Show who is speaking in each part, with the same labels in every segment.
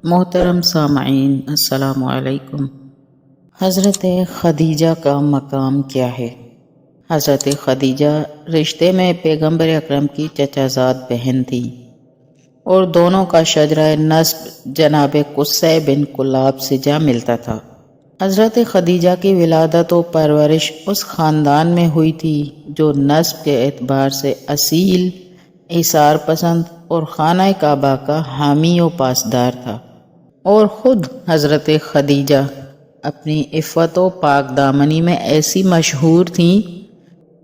Speaker 1: محترم سامعین، السلام علیکم۔ حضرت خدیجہ کا مقام کیا ہے؟ حضرت خدیجہ رشتے میں پیغمبر اکرم کی چچا زاد بہن تھی اور دونوں کا شجرہ نسب جناب قصی بن کلاب سے جا ملتا تھا۔ حضرت خدیجہ کی ولادت و پرورش اس خاندان میں ہوئی تھی جو نسب کے اعتبار سے اصیل، ایثار پسند اور خانہ کعبہ کا حامی و پاسدار تھا، اور خود حضرت خدیجہ اپنی عفت و پاک دامنی میں ایسی مشہور تھیں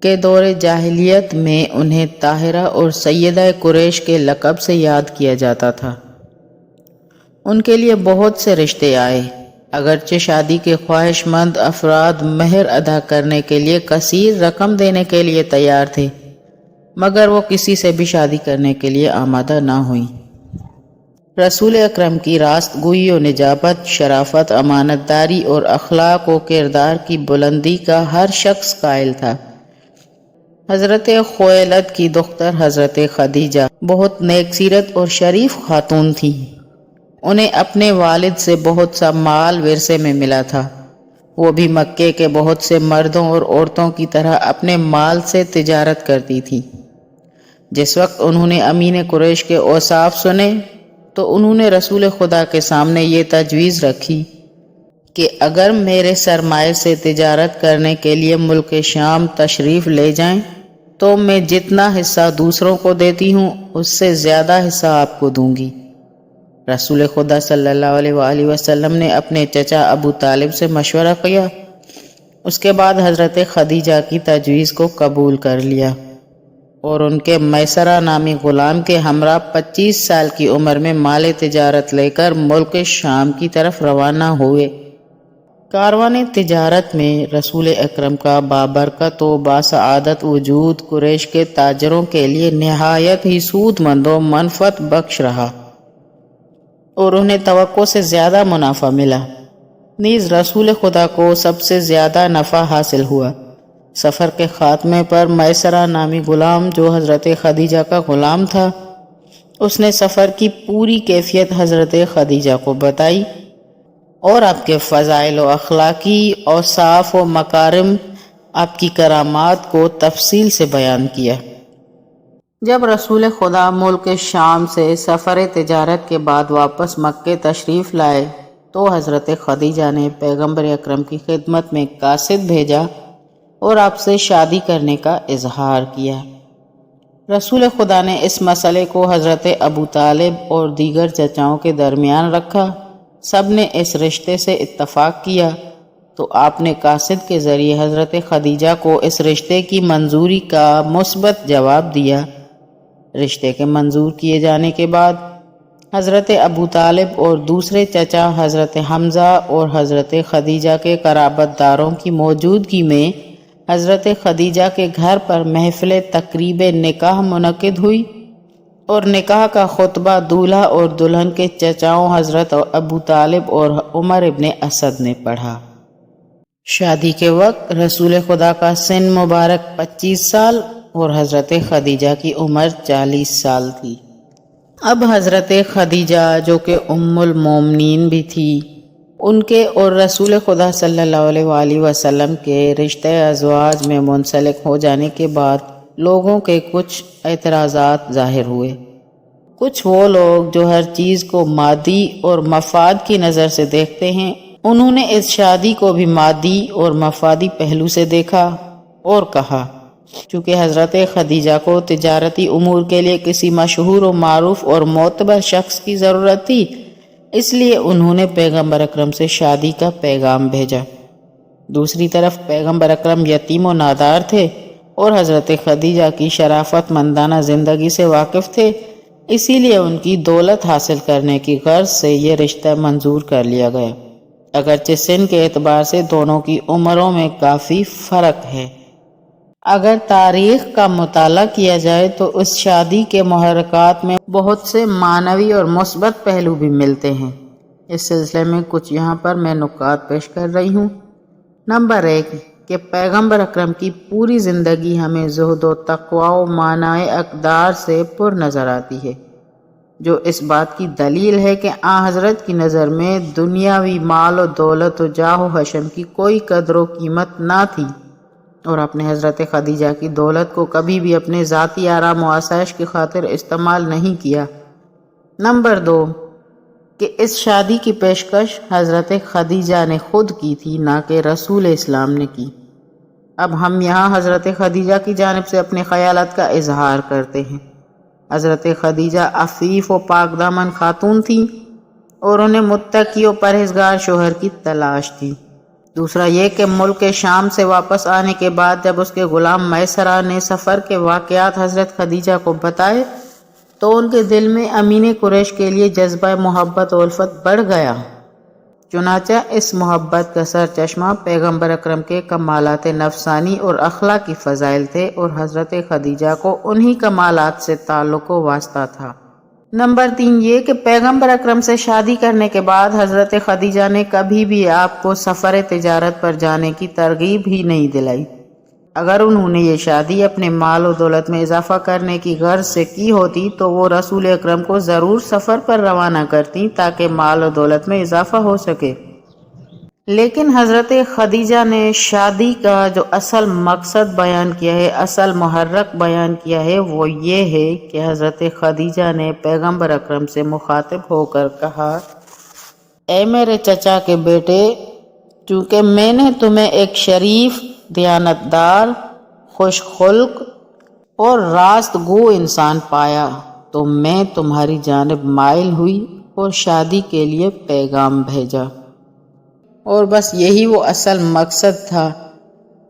Speaker 1: کہ دور جاہلیت میں انہیں طاہرہ اور سیدہ قریش کے لقب سے یاد کیا جاتا تھا۔ ان کے لیے بہت سے رشتے آئے، اگرچہ شادی کے خواہش مند افراد مہر ادا کرنے کے لیے کثیر رقم دینے کے لیے تیار تھے، مگر وہ کسی سے بھی شادی کرنے کے لیے آمادہ نہ ہوئیں۔ رسول اکرم کی راست گوئی و نجابت، شرافت، امانت داری اور اخلاق و کردار کی بلندی کا ہر شخص قائل تھا۔ حضرت خویلد کی دختر حضرت خدیجہ بہت نیک سیرت اور شریف خاتون تھیں۔ انہیں اپنے والد سے بہت سا مال ورثے میں ملا تھا۔ وہ بھی مکے کے بہت سے مردوں اور عورتوں کی طرح اپنے مال سے تجارت کرتی تھیں۔ جس وقت انہوں نے امین قریش کے اوصاف سنے تو انہوں نے رسول خدا کے سامنے یہ تجویز رکھی کہ اگر میرے سرمایے سے تجارت کرنے کے لیے ملک شام تشریف لے جائیں تو میں جتنا حصہ دوسروں کو دیتی ہوں اس سے زیادہ حصہ آپ کو دوں گی۔ رسول خدا صلی اللہ علیہ وآلہ وسلم نے اپنے چچا ابو طالب سے مشورہ کیا۔ اس کے بعد حضرت خدیجہ کی تجویز کو قبول کر لیا اور ان کے میسرہ نامی غلام کے ہمراہ 25 سال کی عمر میں مال تجارت لے کر ملک شام کی طرف روانہ ہوئے۔ کاروان تجارت میں رسول اکرم کا بابرکت و باسعادت وجود قریش کے تاجروں کے لیے نہایت ہی سود مند و منفعت بخش رہا اور انہیں توقع سے زیادہ منافع ملا۔ نیز رسول خدا کو سب سے زیادہ نفع حاصل ہوا۔ سفر کے خاتمے پر میسرہ نامی غلام جو حضرت خدیجہ کا غلام تھا، اس نے سفر کی پوری کیفیت حضرت خدیجہ کو بتائی اور آپ کے فضائل و اخلاقی اوصاف و مکارم، آپ کی کرامات کو تفصیل سے بیان کیا۔ جب رسول خدا ملک شام سے سفر تجارت کے بعد واپس مکے تشریف لائے تو حضرت خدیجہ نے پیغمبر اکرم کی خدمت میں قاصد بھیجا اور آپ سے شادی کرنے کا اظہار کیا۔ رسول خدا نے اس مسئلے کو حضرت ابو طالب اور دیگر چچاؤں کے درمیان رکھا۔ سب نے اس رشتے سے اتفاق کیا تو آپ نے قاصد کے ذریعے حضرت خدیجہ کو اس رشتے کی منظوری کا مثبت جواب دیا۔ رشتے کے منظور کیے جانے کے بعد حضرت ابو طالب اور دوسرے چچا حضرت حمزہ اور حضرت خدیجہ کے قرابت داروں کی موجودگی میں حضرت خدیجہ کے گھر پر محفل تقریب نکاح منعقد ہوئی اور نکاح کا خطبہ دولہا اور دلہن کے چچاؤں حضرت ابو طالب اور عمر ابن اسد نے پڑھا۔ شادی کے وقت رسول خدا کا سن مبارک 25 سال اور حضرت خدیجہ کی عمر 40 سال تھی۔ اب حضرت خدیجہ جو کہ ام المومنین بھی تھی، ان کے اور رسول خدا صلی اللہ علیہ وآلہ وسلم کے رشتہ ازواج میں منسلک ہو جانے کے بعد لوگوں کے کچھ اعتراضات ظاہر ہوئے۔ کچھ وہ لوگ جو ہر چیز کو مادی اور مفاد کی نظر سے دیکھتے ہیں، انہوں نے اس شادی کو بھی مادی اور مفادی پہلو سے دیکھا اور کہا چونکہ حضرت خدیجہ کو تجارتی امور کے لیے کسی مشہور و معروف اور معتبر شخص کی ضرورت تھی، اس لیے انہوں نے پیغمبر اکرم سے شادی کا پیغام بھیجا۔ دوسری طرف پیغمبر اکرم یتیم و نادار تھے اور حضرت خدیجہ کی شرافت مندانہ زندگی سے واقف تھے، اسی لیے ان کی دولت حاصل کرنے کی غرض سے یہ رشتہ منظور کر لیا گیا، اگرچہ سن کے اعتبار سے دونوں کی عمروں میں کافی فرق ہے۔ اگر تاریخ کا مطالعہ کیا جائے تو اس شادی کے محرکات میں بہت سے معنوی اور مثبت پہلو بھی ملتے ہیں۔ اس سلسلے میں کچھ یہاں پر میں نکات پیش کر رہی ہوں۔ نمبر 1 کہ پیغمبر اکرم کی پوری زندگی ہمیں زہد و تقوی و معنی اقدار سے پر نظر آتی ہے۔ جو اس بات کی دلیل ہے کہ آن حضرت کی نظر میں دنیاوی مال و دولت و جاہ و حشم کی کوئی قدر و قیمت نہ تھی، اور اپنے حضرت خدیجہ کی دولت کو کبھی بھی اپنے ذاتی آرام و آسائش کی خاطر استعمال نہیں کیا۔ نمبر 2، کہ اس شادی کی پیشکش حضرت خدیجہ نے خود کی تھی، نہ کہ رسول اسلام نے کی۔ اب ہم یہاں حضرت خدیجہ کی جانب سے اپنے خیالات کا اظہار کرتے ہیں۔ حضرت خدیجہ عفیف و پاک دامن خاتون تھیں اور انہیں متقی و پرہیزگار شوہر کی تلاش تھی۔ دوسرا یہ کہ ملک شام سے واپس آنے کے بعد جب اس کے غلام میسرہ نے سفر کے واقعات حضرت خدیجہ کو بتائے تو ان کے دل میں امین قریش کے لیے جذبہ محبت و الفت بڑھ گیا۔ چنانچہ اس محبت کا سر چشمہ پیغمبر اکرم کے کمالات نفسانی اور اخلاقی فضائل تھے، اور حضرت خدیجہ کو انہی کمالات سے تعلق و واسطہ تھا۔ نمبر 3 یہ کہ پیغمبر اکرم سے شادی کرنے کے بعد حضرت خدیجہ نے کبھی بھی آپ کو سفر تجارت پر جانے کی ترغیب ہی نہیں دلائی۔ اگر انہوں نے یہ شادی اپنے مال و دولت میں اضافہ کرنے کی غرض سے کی ہوتی تو وہ رسول اکرم کو ضرور سفر پر روانہ کرتی تاکہ مال و دولت میں اضافہ ہو سکے، لیکن حضرت خدیجہ نے شادی کا جو اصل مقصد بیان کیا ہے، اصل محرک بیان کیا ہے، وہ یہ ہے کہ حضرت خدیجہ نے پیغمبر اکرم سے مخاطب ہو کر کہا، اے میرے چچا کے بیٹے، چونکہ میں نے تمہیں ایک شریف، دیانتدار، خوش خلق اور راست گو انسان پایا تو میں تمہاری جانب مائل ہوئی اور شادی کے لیے پیغام بھیجا۔ اور بس یہی وہ اصل مقصد تھا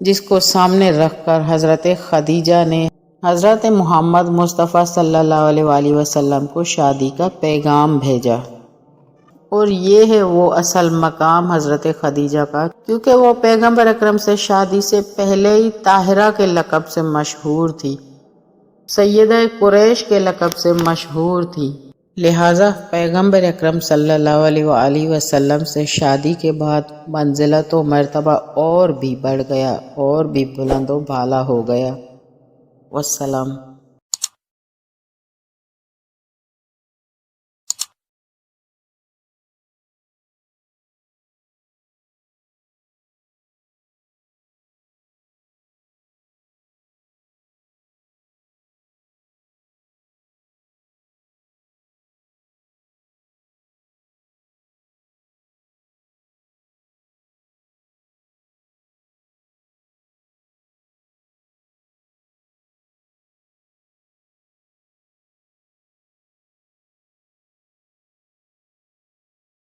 Speaker 1: جس کو سامنے رکھ کر حضرت خدیجہ نے حضرت محمد مصطفیٰ صلی اللہ علیہ وآلہ وسلم کو شادی کا پیغام بھیجا۔ اور یہ ہے وہ اصل مقام حضرت خدیجہ کا، کیونکہ وہ پیغمبر اکرم سے شادی سے پہلے ہی طاہرہ کے لقب سے مشہور تھی، سیدہ قریش کے لقب سے مشہور تھی، لہٰذا پیغمبر اکرم صلی اللہ علیہ وآلہ وسلم سے شادی کے بعد منزلت و مرتبہ اور بھی بڑھ گیا، اور بھی بلند و بالا ہو گیا۔ والسلام۔